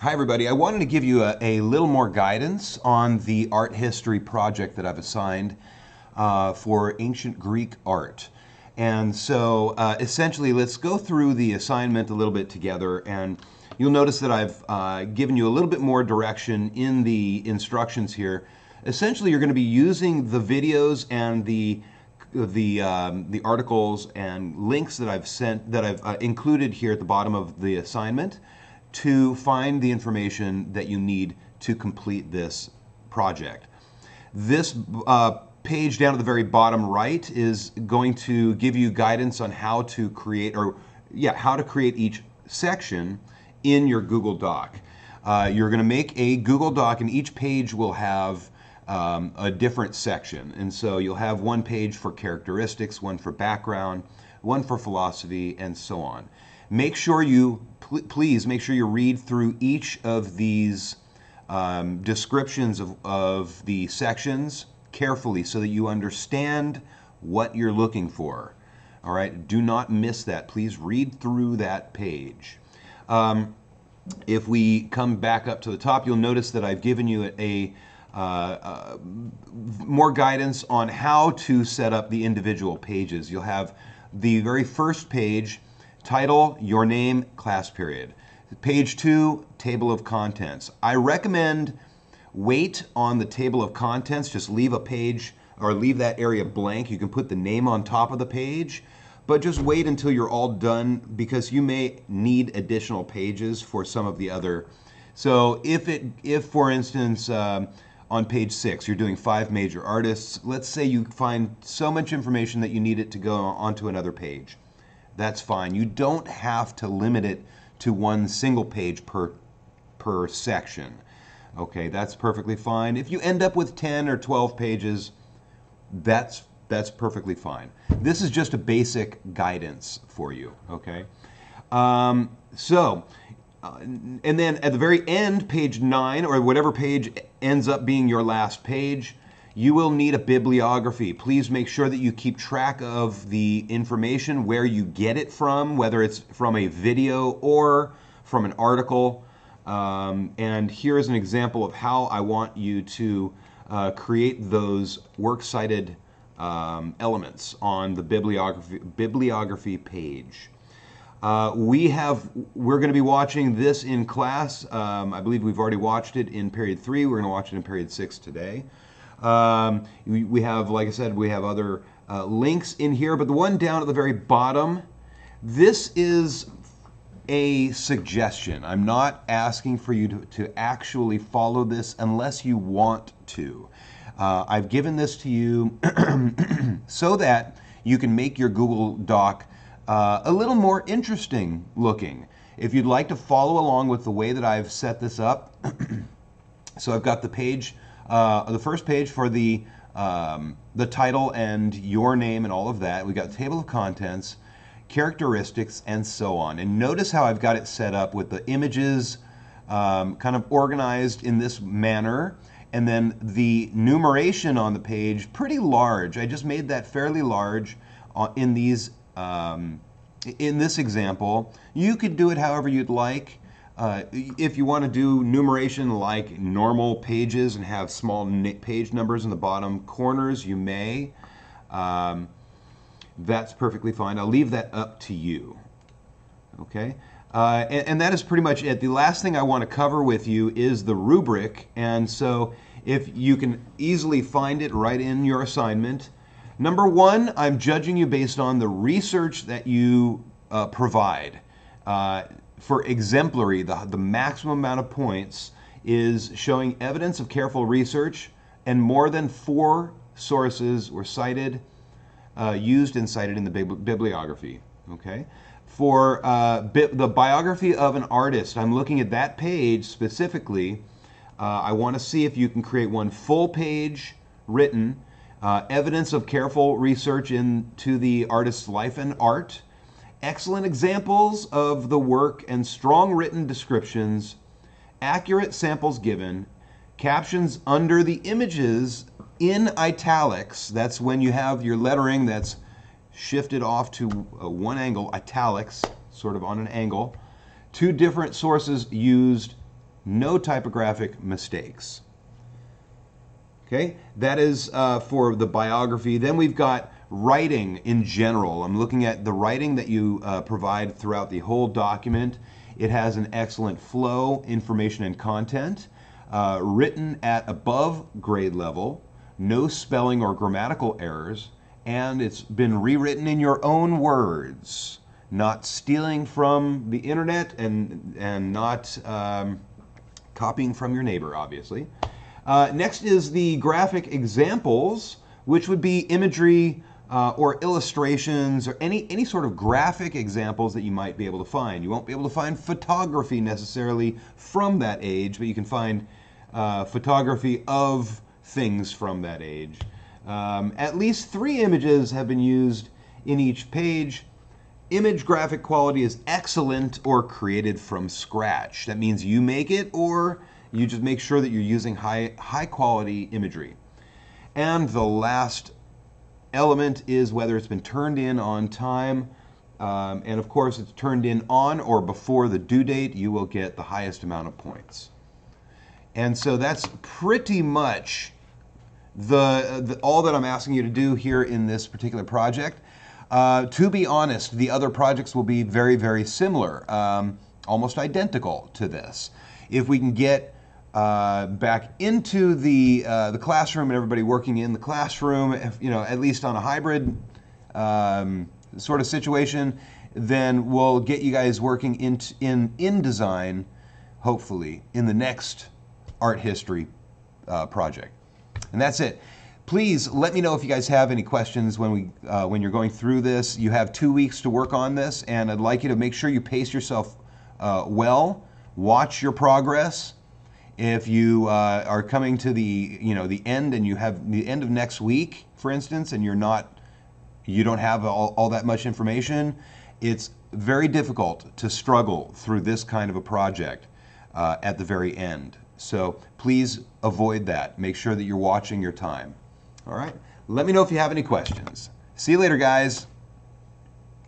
Hi everybody. I wanted to give you a little more guidance on the art history project that I've assigned for ancient Greek art. And so essentially let's go through the assignment a little bit together, and you'll notice that I've given you a little bit more direction in the instructions here. Essentially you're going to be using the videos and the articles and links that I've included here at the bottom of the assignment to find the information that you need to complete this project. This page down at the very bottom right is going to give you guidance on how to create, how to create each section in your Google Doc. You're going to make a Google Doc, and each page will have a different section. And so you'll have one page for characteristics, one for background, one for philosophy, and so on. Make sure you, please make sure you read through each of these descriptions of the sections carefully so that you understand what you're looking for. All right, do not miss that. Please read through that page. If we come back up to the top, you'll notice that I've given you more guidance on how to set up the individual pages. You'll have the very first page, title, your name, class period. Page 2, table of contents. I recommend wait on the table of contents. Just leave a page or leave that area blank. You can put the name on top of the page, but just wait until you're all done, because you may need additional pages for some of the other. So if for instance, on page 6, you're doing 5 major artists. Let's say you find so much information that you need it to go onto another page. That's fine. You don't have to limit it to one single page per section. Okay, that's perfectly fine. If you end up with 10 or 12 pages, that's perfectly fine. This is just a basic guidance for you, okay? And then at the very end, page 9, or whatever page ends up being your last page, you will need a bibliography. Please make sure that you keep track of the information, where you get it from, whether it's from a video or from an article. And here is an example of how I want you to create those works cited elements on the bibliography page. We're going to be watching this in class. I believe we've already watched it in period 3. We're going to watch it in period 6 today. We have, like I said, we have other links in here, but the one down at the very bottom, this is a suggestion. I'm not asking for you to actually follow this unless you want to. I've given this to you so that you can make your Google Doc a little more interesting looking. If you'd like to follow along with the way that I've set this up, so I've got the page, the first page for the title and your name and all of that. We've got table of contents, characteristics, and so on. And notice how I've got it set up with the images kind of organized in this manner, and then the numeration on the page pretty large. I just made that fairly large in these in this example. You could do it however you'd like. If you want to do numeration like normal pages and have small page numbers in the bottom corners, you may. That's perfectly fine. I'll leave that up to you. Okay? And that is pretty much it. The last thing I want to cover with you is the rubric. And so if you can easily find it right in your assignment. Number 1, I'm judging you based on the research that you provide. For exemplary, the maximum amount of points is showing evidence of careful research, and more than 4 sources were cited, used and cited in the bibliography. Okay? For the biography of an artist, I'm looking at that page specifically. I want to see if you can create one full page written, evidence of careful research into the artist's life and art, excellent examples of the work and strong written descriptions, accurate samples given, captions under the images in italics. That's when you have your lettering that's shifted off to one angle, italics, sort of on an angle. 2 different sources used no typographic mistakes. Okay, that is for the biography. Then we've got writing in general. I'm looking at the writing that you provide throughout the whole document. It has an excellent flow, information, and content, written at above grade level, no spelling or grammatical errors, and it's been rewritten in your own words, not stealing from the internet and not copying from your neighbor, obviously. Next is the graphic examples, which would be imagery or illustrations or any sort of graphic examples that you might be able to find. You won't be able to find photography necessarily from that age, but you can find photography of things from that age. At least 3 images have been used in each page. Image graphic quality is excellent or created from scratch. That means you make it, or you just make sure that you're using high quality imagery. And the last element is whether it's been turned in on time. And of course, it's turned in on or before the due date, you will get the highest amount of points. And so that's pretty much all that I'm asking you to do here in this particular project. To be honest, the other projects will be very, very similar, almost identical to this. If we can get back into the classroom and everybody working in the classroom, at least on a hybrid sort of situation, then we'll get you guys working in design, hopefully, in the next art history project. And that's it. Please let me know if you guys have any questions when you're going through this. You have 2 weeks to work on this, and I'd like you to make sure you pace yourself well. Watch your progress. If you are coming to the end, and you have the end of next week, for instance, and you don't have all that much information, it's very difficult to struggle through this kind of a project at the very end. So please avoid that. Make sure that you're watching your time. All right? Let me know if you have any questions. See you later, guys.